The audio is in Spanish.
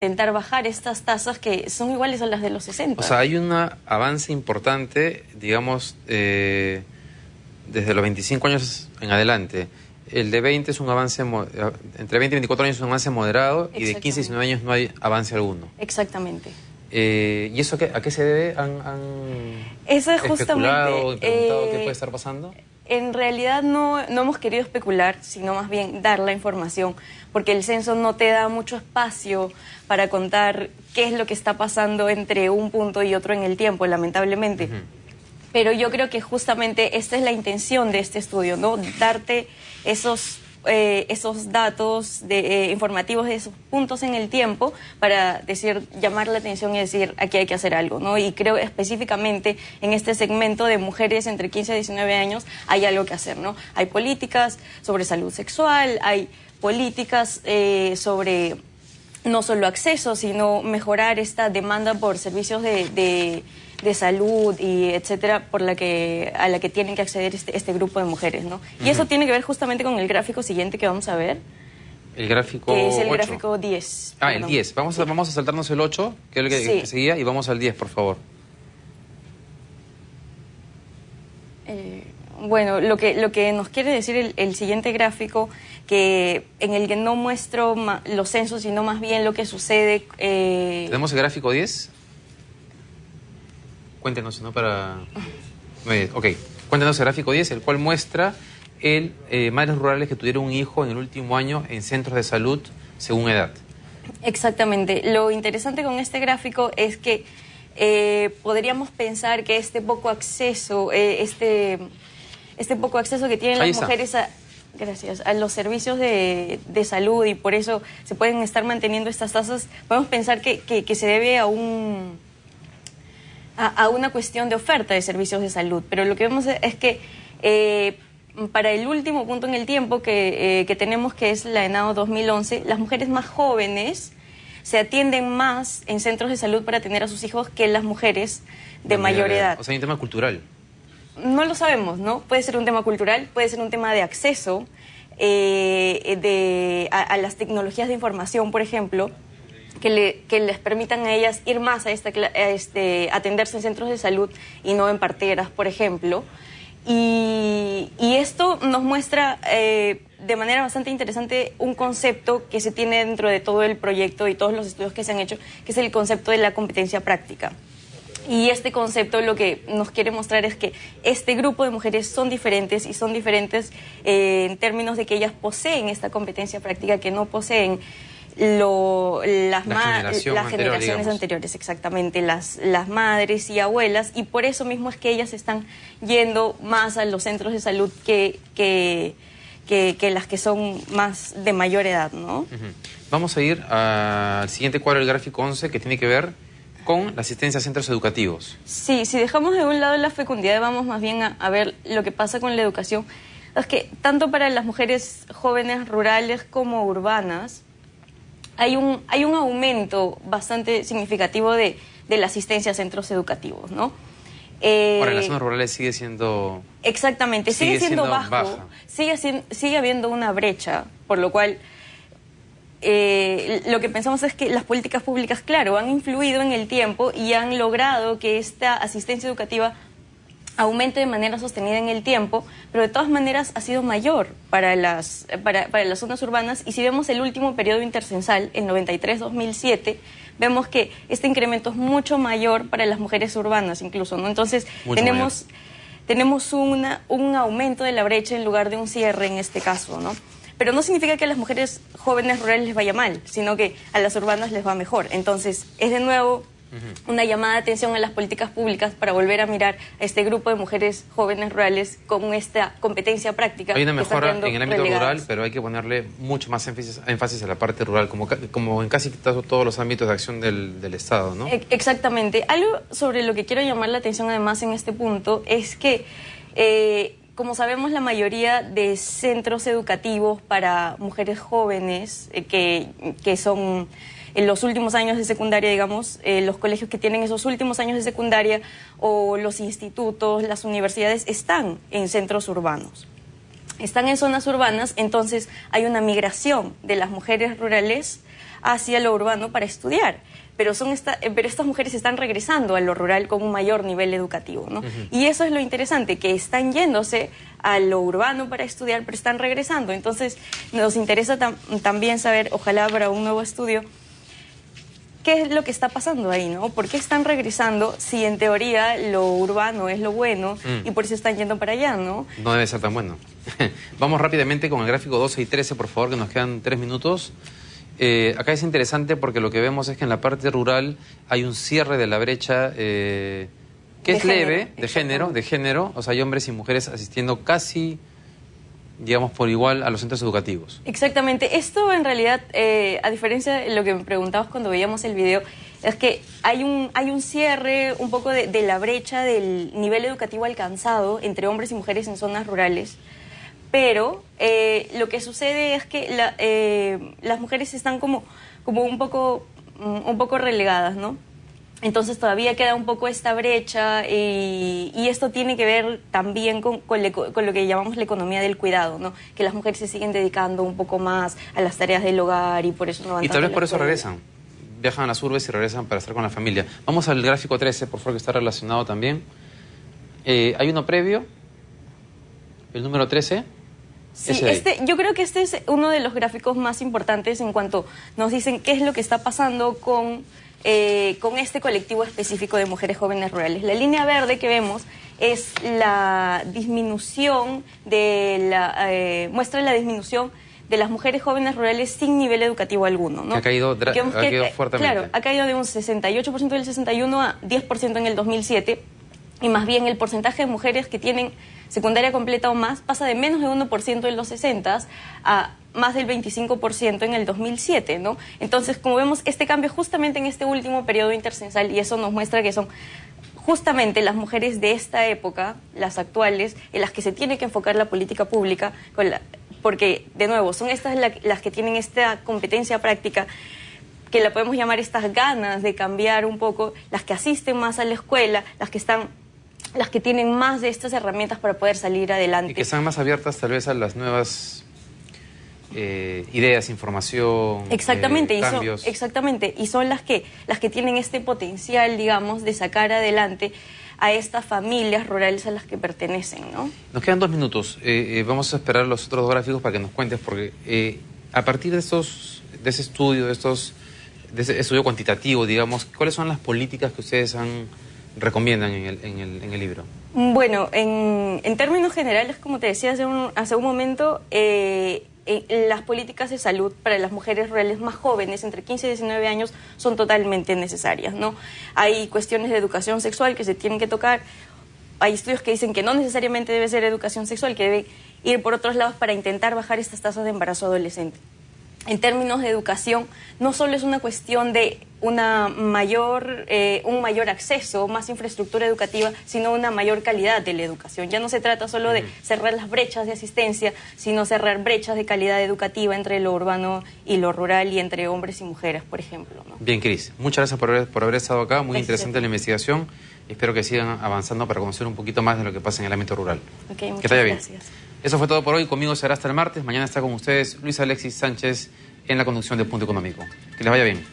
intentar bajar estas tasas que son iguales a las de los 60. O sea, hay un avance importante, digamos, desde los 25 años en adelante. El de 20 es un avance, entre 20 y 24 años es un avance moderado, y de 15 y 19 años no hay avance alguno. Exactamente. ¿Y eso a qué se debe? Eso es especulado, preguntado qué puede estar pasando? En realidad no hemos querido especular, sino más bien dar la información, porque el censo no te da mucho espacio para contar qué es lo que está pasando entre un punto y otro en el tiempo, lamentablemente. Pero yo creo que justamente esta es la intención de este estudio, ¿no? Darte esos datos informativos de esos puntos en el tiempo para llamar la atención y decir, aquí hay que hacer algo, ¿no? Y creo específicamente en este segmento de mujeres entre 15 y 19 años hay algo que hacer, ¿no? Hay políticas sobre salud sexual, hay políticas sobre no solo acceso, sino mejorar esta demanda por servicios de salud y etcétera, a la que tienen que acceder este grupo de mujeres, ¿no? Y eso tiene que ver justamente con el gráfico siguiente que vamos a ver. El gráfico que es el 8. Gráfico 10. Ah, perdón. El 10. Vamos a saltarnos el 8, que es el que seguía, y vamos al 10, por favor. Bueno, lo que nos quiere decir el siguiente gráfico, en el que no muestro los censos, sino más bien lo que sucede... ¿Tenemos el gráfico 10? Cuéntenos, ¿no? Ok, cuéntenos el gráfico 10, el cual muestra madres rurales que tuvieron un hijo en el último año en centros de salud según edad. Exactamente. Lo interesante con este gráfico es que podríamos pensar que este poco acceso que tienen las mujeres a los servicios de salud, y por eso se pueden estar manteniendo estas tasas, podemos pensar que se debe a una cuestión de oferta de servicios de salud. Pero lo que vemos es que para el último punto en el tiempo que tenemos, que es la ENAO 2011, las mujeres más jóvenes se atienden más en centros de salud para atender a sus hijos que las mujeres de mayor edad. O sea, hay un tema cultural. No lo sabemos, ¿no? Puede ser un tema cultural, puede ser un tema de acceso a las tecnologías de información, por ejemplo, que les permitan a ellas ir más a atenderse en centros de salud y no en parteras, por ejemplo. Y esto nos muestra de manera bastante interesante un concepto que se tiene dentro de todo el proyecto y todos los estudios que se han hecho, que es el concepto de la competencia práctica. Y este concepto lo que nos quiere mostrar es que este grupo de mujeres son diferentes, y son diferentes en términos de que ellas poseen esta competencia práctica que no poseen las generaciones anteriores, exactamente, las madres y abuelas, y por eso mismo es que ellas están yendo más a los centros de salud que las que son más de mayor edad, ¿no? Vamos a ir al siguiente cuadro del gráfico 11, que tiene que ver con la asistencia a centros educativos. Sí, si dejamos de un lado la fecundidad, vamos más bien a ver lo que pasa con la educación. Es que tanto para las mujeres jóvenes rurales como urbanas hay un aumento bastante significativo de la asistencia a centros educativos, ¿no? Ahora, en las zonas rurales sigue siendo... Exactamente, sigue siendo bajo, sigue habiendo una brecha, por lo cual lo que pensamos es que las políticas públicas, claro, han influido en el tiempo y han logrado que esta asistencia educativa aumente de manera sostenida en el tiempo, pero de todas maneras ha sido mayor para las zonas urbanas. Y si vemos el último periodo intercensal, el 93-2007, vemos que este incremento es mucho mayor para las mujeres urbanas incluso, ¿no? Entonces tenemos un aumento de la brecha en lugar de un cierre en este caso, ¿no? Pero no significa que a las mujeres jóvenes rurales les vaya mal, sino que a las urbanas les va mejor. Entonces es de nuevo una llamada de atención a las políticas públicas para volver a mirar a este grupo de mujeres jóvenes rurales con esta competencia práctica. Hay una mejora en el ámbito rural, pero hay que ponerle mucho más énfasis a la parte rural, como en casi todos los ámbitos de acción del Estado, ¿no? Exactamente. Algo sobre lo que quiero llamar la atención además en este punto es que, como sabemos, la mayoría de centros educativos para mujeres jóvenes que son en los últimos años de secundaria, digamos, los colegios que tienen esos últimos años de secundaria o los institutos, las universidades, están en centros urbanos. Están en zonas urbanas, entonces hay una migración de las mujeres rurales hacia lo urbano para estudiar. Pero estas mujeres están regresando a lo rural con un mayor nivel educativo, ¿no? Y eso es lo interesante, que están yéndose a lo urbano para estudiar, pero están regresando. Entonces, nos interesa también saber, ojalá para un nuevo estudio, qué es lo que está pasando ahí, ¿no? ¿Por qué están regresando si en teoría lo urbano es lo bueno y por eso están yendo para allá, ¿no? No debe ser tan bueno. Vamos rápidamente con el gráfico 12 y 13, por favor, que nos quedan 3 minutos. Acá es interesante porque lo que vemos es que en la parte rural hay un cierre de la brecha que es leve, de género, o sea, hay hombres y mujeres asistiendo casi, digamos, por igual a los centros educativos. Exactamente. Esto en realidad, a diferencia de lo que me preguntabas cuando veíamos el video, es que hay un cierre un poco de la brecha del nivel educativo alcanzado entre hombres y mujeres en zonas rurales. Pero lo que sucede es que las mujeres están como un poco relegadas, ¿no? Entonces todavía queda un poco esta brecha y esto tiene que ver también con lo que llamamos la economía del cuidado, ¿no? Que las mujeres se siguen dedicando un poco más a las tareas del hogar y por eso no van tanto a la escuela. Y tal vez por eso regresan. Viajan a las urbes y regresan para estar con la familia. Vamos al gráfico 13, por favor, que está relacionado también. Hay uno previo, el número 13. Sí, yo creo que este es uno de los gráficos más importantes en cuanto nos dicen qué es lo que está pasando con este colectivo específico de mujeres jóvenes rurales. La línea verde que vemos es la disminución muestra la disminución de las mujeres jóvenes rurales sin nivel educativo alguno, ¿no? Que ha caído fuertemente. Claro, ha caído de un 68% del 61 a 10% en el 2007. Y más bien el porcentaje de mujeres que tienen secundaria completa o más pasa de menos de 1% en los 60 a más del 25% en el 2007, ¿no? Entonces, como vemos, este cambio justamente en este último periodo intercensal, y eso nos muestra que son justamente las mujeres de esta época, las actuales, en las que se tiene que enfocar la política pública, porque, de nuevo, son estas las que tienen esta competencia práctica, que la podemos llamar estas ganas de cambiar un poco, las que asisten más a la escuela, las que tienen más de estas herramientas para poder salir adelante. Y que están más abiertas tal vez a las nuevas ideas, información, exactamente, cambios. Exactamente, y son las que tienen este potencial, digamos, de sacar adelante a estas familias rurales a las que pertenecen, ¿no? Nos quedan 2 minutos. Vamos a esperar los otros 2 gráficos para que nos cuentes, porque a partir de ese estudio, de ese estudio cuantitativo, digamos, ¿cuáles son las políticas que ustedes recomiendan en el libro? Bueno, en términos generales, como te decía hace un momento, las políticas de salud para las mujeres rurales más jóvenes, entre 15 y 19 años, son totalmente necesarias, ¿no? Hay cuestiones de educación sexual que se tienen que tocar. Hay estudios que dicen que no necesariamente debe ser educación sexual, que debe ir por otros lados para intentar bajar estas tasas de embarazo adolescente. En términos de educación, no solo es una cuestión de un mayor acceso, más infraestructura educativa, sino una mayor calidad de la educación. Ya no se trata solo de cerrar las brechas de asistencia, sino cerrar brechas de calidad educativa entre lo urbano y lo rural y entre hombres y mujeres, por ejemplo, ¿no? Bien, Cris, muchas gracias por haber estado acá. Muy interesante la investigación. Espero que sigan avanzando para conocer un poquito más de lo que pasa en el ámbito rural. Okay, que te vaya gracias. Bien. Eso fue todo por hoy. Conmigo será hasta el martes. Mañana está con ustedes Luis Alexis Sánchez en la conducción de Punto Económico. Que les vaya bien.